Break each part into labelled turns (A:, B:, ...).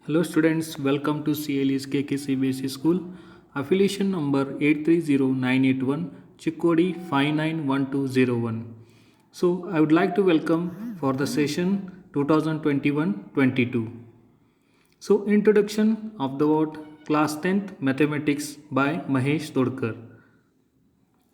A: Hello students, welcome to CLE's KKCBSE School. Affiliation number 830981, Chikkodi 591201. So I would like to welcome for the session 2021-22. So introduction of the word class 10th mathematics by Mahesh Todkar.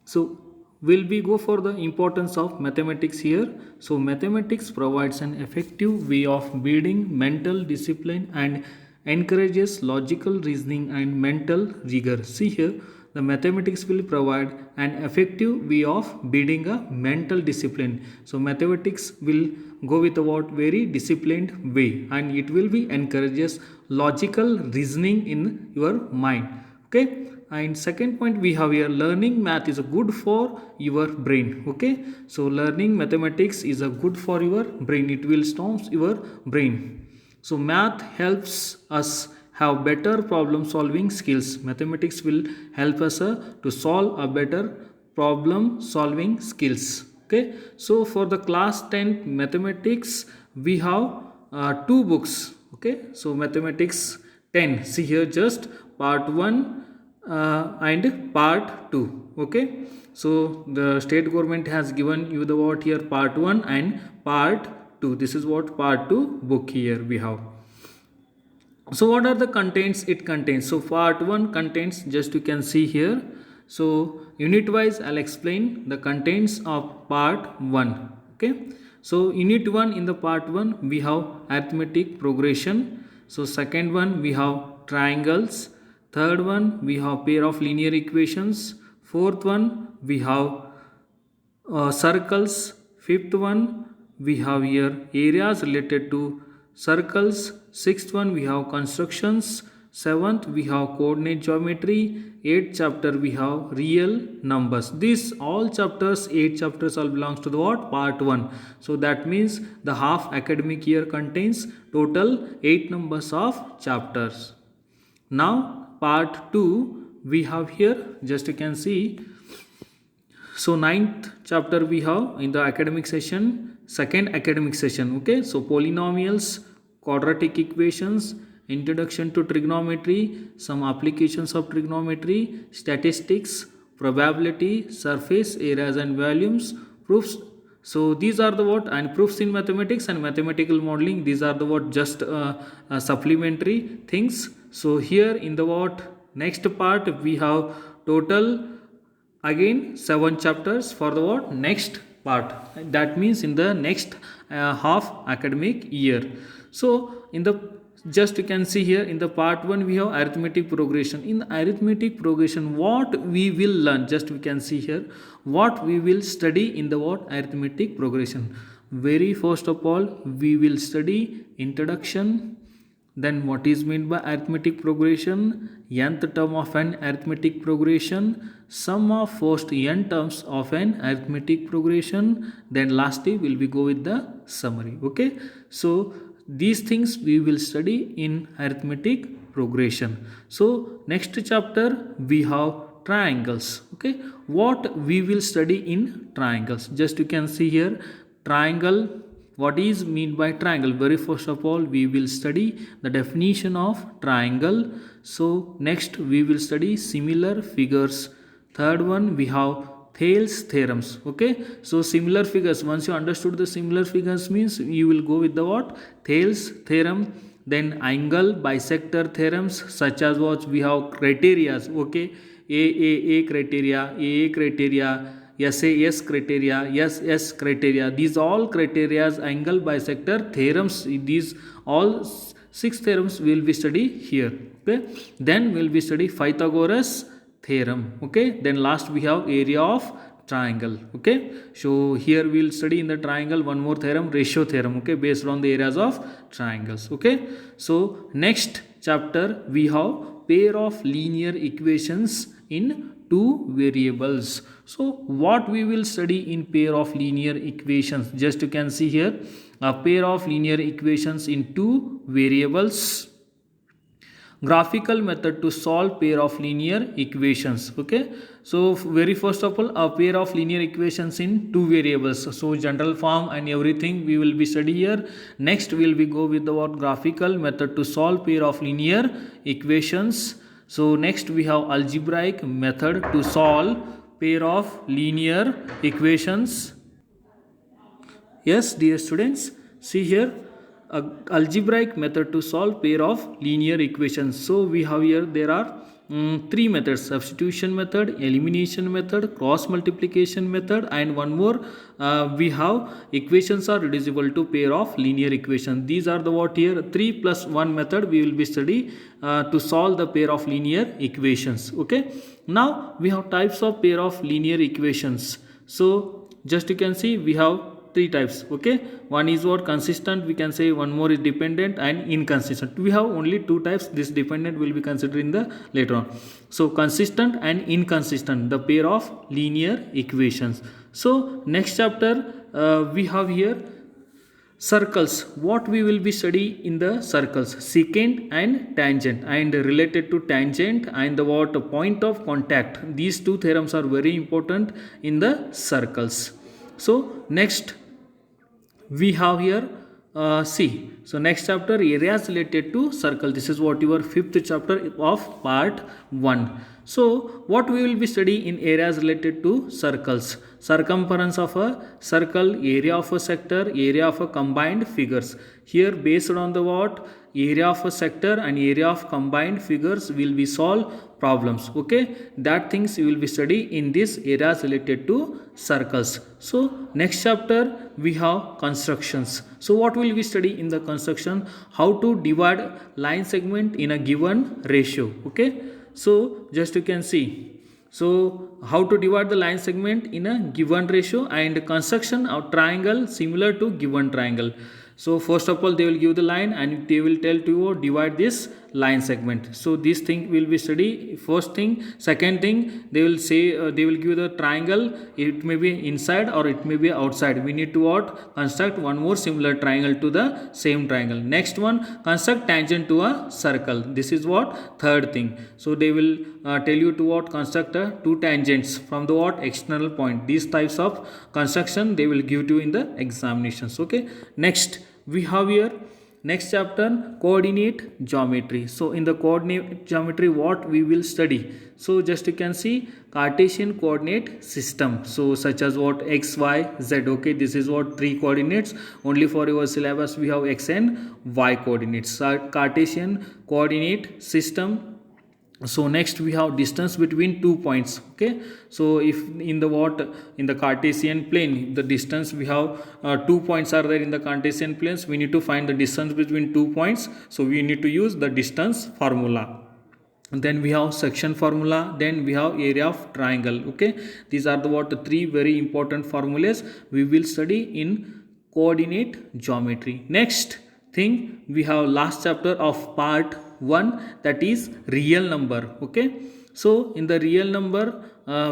A: So will we go for the importance of mathematics here? So mathematics provides an effective way of building mental discipline and encourages logical reasoning and mental rigor. See here, the mathematics will provide an effective way of building a mental discipline. So mathematics will go with what very disciplined way, and it will be encourages logical reasoning in your mind. Okay, and second point we have here, learning math is good for your brain. Okay, so learning mathematics is a good for your brain, it will storm your brain. So math helps us have better problem solving skills. Mathematics will help us to solve a better problem solving skills. Okay, so for the class 10 mathematics we have two books. Okay, so mathematics 10, see here, just part 1 and part 2. Okay, so the state government has given you the what here, part 1 and part 2. This is what part 2 book here we have. So what are the contents it contains? So part 1 contains, just you can see here. So unit wise I'll explain the contents of part 1. Okay, so unit 1, in the part 1 we have arithmetic progression. So second one we have triangles. Third one we have pair of linear equations. Fourth one we have circles. Fifth one we have here areas related to circles. Sixth one we have constructions. Seventh we have coordinate geometry. Eighth chapter we have real numbers. These all chapters, 8 chapters, all belongs to the what, part 1. So that means the half academic year contains total 8 numbers of chapters. Now part 2 we have here, just you can see. So ninth chapter we have in the academic session, second academic session. Okay, so polynomials, quadratic equations, introduction to trigonometry, some applications of trigonometry, statistics, probability, surface areas and volumes, proofs. So these are the what, and proofs in mathematics and mathematical modeling, these are the what, just supplementary things. So here in the what, next part we have total again 7 chapters for the what, next part. That means in the next half academic year. So in the, just you can see here, in the part 1 we have arithmetic progression. In arithmetic progression what we will learn, just we can see here, what we will study in the what, arithmetic progression. Very first of all we will study introduction, then what is meant by arithmetic progression, nth term of an arithmetic progression, sum of first n terms of an arithmetic progression, then lastly will we go with the summary. Okay, so these things we will study in arithmetic progression. So next chapter we have triangles. Okay, what we will study in triangles, just you can see here, triangle, what is mean by triangle. Very first of all we will study the definition of triangle. So next we will study similar figures. Third one we have Thales theorems. Okay, so similar figures, once you understood the similar figures means you will go with the what, Thales theorem. Then angle bisector theorems, such as what we have criterias. Okay, a criteria, a criteria, SAS criteria, SS criteria, these all criterias, angle bisector theorems, these all 6 theorems will be study here. Okay, then will be study Pythagoras theorem. Okay, then last we have area of triangle. Okay, so here we will study in the triangle one more theorem, ratio theorem. Okay, based on the areas of triangles. Okay, so next chapter we have pair of linear equations in two variables. So what we will study in pair of linear equations, just you can see here, a pair of linear equations in two variables. graphical method to solve pair of linear equations. Okay, so very first of all, a pair of linear equations in two variables, so general form and everything we will be study here. Next we will be go with the what graphical method to solve pair of linear equations. So next we have algebraic method to solve pair of linear equations. Yes, dear students, see here a algebraic method to solve pair of linear equations. So we have here there are three methods: substitution method, elimination method, cross multiplication method, and one more we have equations are reducible to pair of linear equations. These are the what here 3 plus 1 method we will be study to solve the pair of linear equations. Okay, now we have types of pair of linear equations. So just you can see we have three types. Okay, one is what consistent, we can say, one more is dependent and inconsistent. We have only two types. This dependent will be considered in the later on. So consistent and inconsistent, the pair of linear equations. So next chapter we have here circles. What we will be study in the circles: secant and tangent, and related to tangent and the what point of contact. These two theorems are very important in the circles. So next we have here see, so next chapter areas related to circle. This is what your fifth chapter of part 1. So what we will be study in areas related to circles: circumference of a circle, area of a sector, area of a combined figures. Here based on the what area of a sector and area of combined figures will be solve problems. Okay, that things you will be study in this areas related to circles. So next chapter we have constructions. So what will we study in the construction? How to divide line segment in a given ratio. Okay, so just you can see, so how to divide the line segment in a given ratio and construction of triangle similar to given triangle. So first of all they will give the line and they will tell to you divide this line segment. So this thing will be study first thing. Second thing, they will say they will give the triangle, it may be inside or it may be outside. We need to what construct one more similar triangle to the same triangle. Next one, construct tangent to a circle. This is what third thing. So they will tell you to what construct two tangents from the what external point. These types of construction they will give to you in the examinations. Okay, next we have here next chapter coordinate geometry. So in the coordinate geometry what we will study? So just you can see Cartesian coordinate system, so such as what x, y, z. Okay, this is what three coordinates. Only for your syllabus we have x and y coordinates. So Cartesian coordinate system. So next we have distance between 2 points. Okay, so if in the what in the Cartesian plane the distance we have 2 points are there in the Cartesian planes, we need to find the distance between 2 points. So we need to use the distance formula. And then we have section formula, then we have area of triangle. Okay, these are the what three very important formulas we will study in coordinate geometry. Next thing we have last chapter of part 1, that is real number. Okay, so in the real number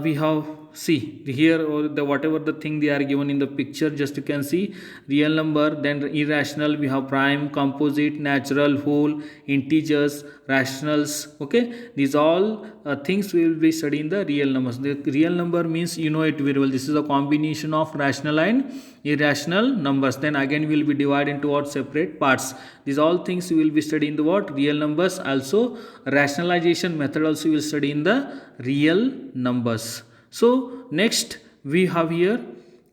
A: we have see here or the whatever the thing they are given in the picture, just you can see real number, then irrational we have prime, composite, natural, whole, integers, rationals. Okay, these all things we will be studying the real numbers. The real number means you know it very well. This is a combination of rational and irrational numbers. Then again we will be divided into what separate parts. These all things we will be studying the what real numbers. Also rationalization method also we will study in the real numbers. So next we have here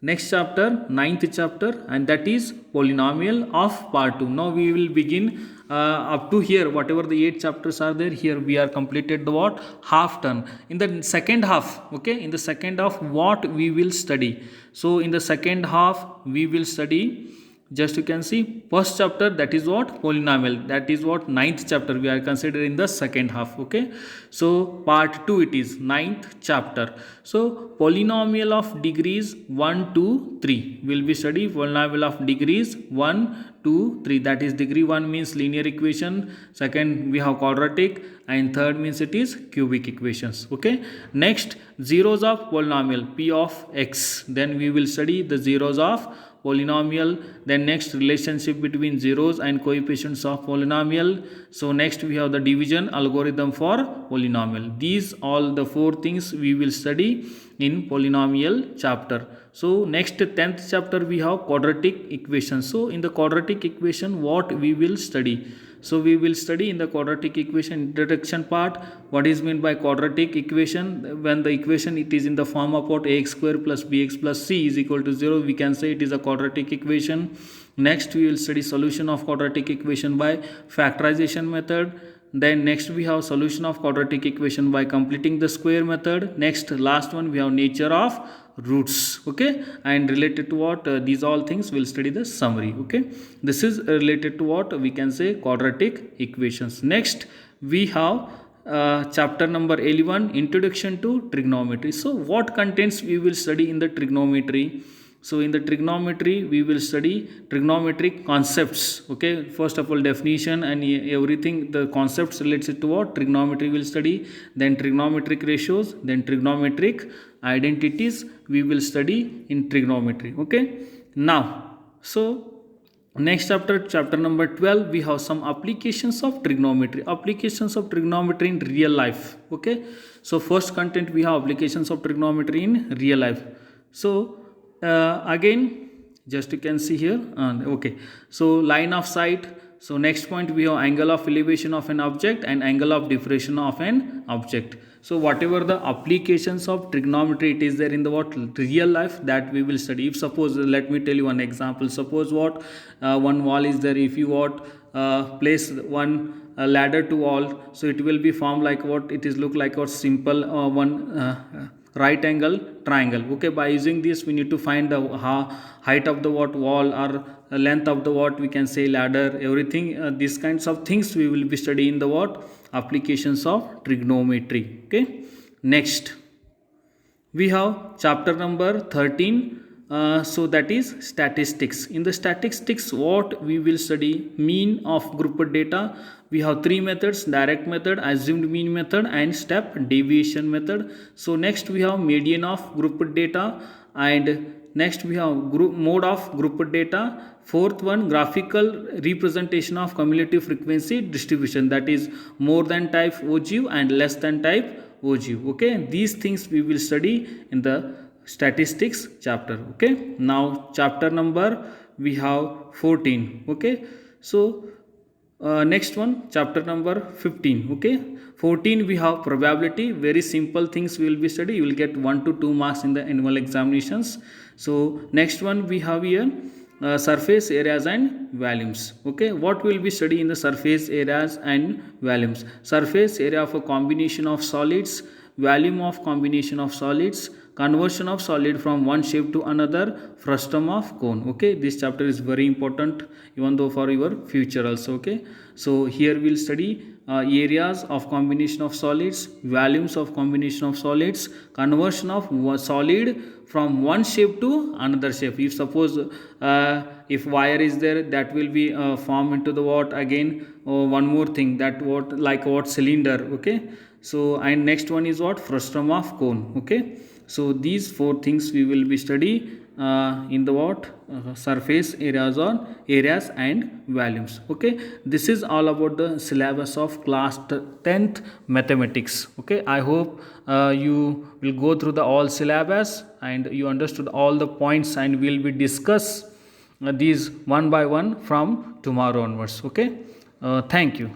A: next chapter, ninth chapter, and that is polynomial of part 2. Now we will begin up to here whatever the 8 chapters are there. Here we are completed the what half turn. In the second half, okay, in the second half what we will study? So in the second half we will study, just you can see first chapter, that is what polynomial, that is what ninth chapter we are considering the second half. Okay, so part 2 it is ninth chapter. So polynomial of degrees 1 2 3 will be study polynomial of degrees 1 2 3, that is degree 1 means linear equation, second we have quadratic, and third means it is cubic equations. Okay, next zeros of polynomial p of x, then we will study the zeros of polynomial. Then next, relationship between zeros and coefficients of polynomial. So next we have the division algorithm for polynomial. These all the 4 things we will study in polynomial chapter. So next 10th chapter we have quadratic equation. So in the quadratic equation, what we will study? So we will study in the quadratic equation introduction part what is meant by quadratic equation. When the equation it is in the form of what ax square plus bx plus c is equal to 0, we can say it is a quadratic equation. Next we will study solution of quadratic equation by factorization method. Then next we have solution of quadratic equation by completing the square method. Next last one we have nature of roots. Okay, and related to what these all things we'll study the summary. Okay, this is related to what we can say quadratic equations. Next we have chapter number 11, introduction to trigonometry. So what contents we will study in the trigonometry? So in the trigonometry we will study trigonometric concepts. Okay, first of all definition and everything, the concepts related to what trigonometry will study. Then trigonometric ratios, then trigonometric identities we will study in trigonometry. Okay, now so next chapter number 12, we have some applications of trigonometry in real life. Okay, so first content we have applications of trigonometry in real life. So again just you can see here okay, so line of sight. So next point we have angle of elevation of an object and angle of depression of an object. So whatever the applications of trigonometry it is there in the what real life, that we will study. If suppose, let me tell you one example. Suppose what one wall is there. If you what place one ladder to wall, so it will be formed like what it is look like a simple one right angle triangle. Okay, by using this we need to find the height of the what wall or length of the what we can say ladder, everything these kinds of things we will be studying the what applications of trigonometry. Okay, next we have chapter number 13, so that is statistics. In the statistics what we will study? Mean of grouped data. We have 3 methods: direct method, assumed mean method and step deviation method. So next we have median of grouped data, and next we have mode of grouped data. Fourth one, graphical representation of cumulative frequency distribution, that is more than type ogive and less than type ogive. Okay, these things we will study in the statistics chapter. Okay, now chapter number we have 14. Okay, so next one chapter number 15. Okay, 14 we have probability. Very simple things we will be study. You will get 1 to 2 marks in the annual examinations. So next one we have here surface areas and volumes. Okay, what will be study in the surface areas and volumes? Surface area of a combination of solids, volume of combination of solids, conversion of solid from one shape to another, frustum of cone. Okay, this chapter is very important even though for your future also. Okay, so here we'll study areas of combination of solids, volumes of combination of solids, conversion of solid from one shape to another shape. If suppose if wire is there, that will be formed into the what again one more thing, that what like what cylinder. Okay, so and next one is what frustum of cone. Okay, so these 4 things we will be study in the what surface areas or areas and volumes. Okay, this is all about the syllabus of class 10th mathematics. Okay, I hope you will go through the all syllabus and you understood all the points, and we will be discuss these one by one from tomorrow onwards. Okay, thank you.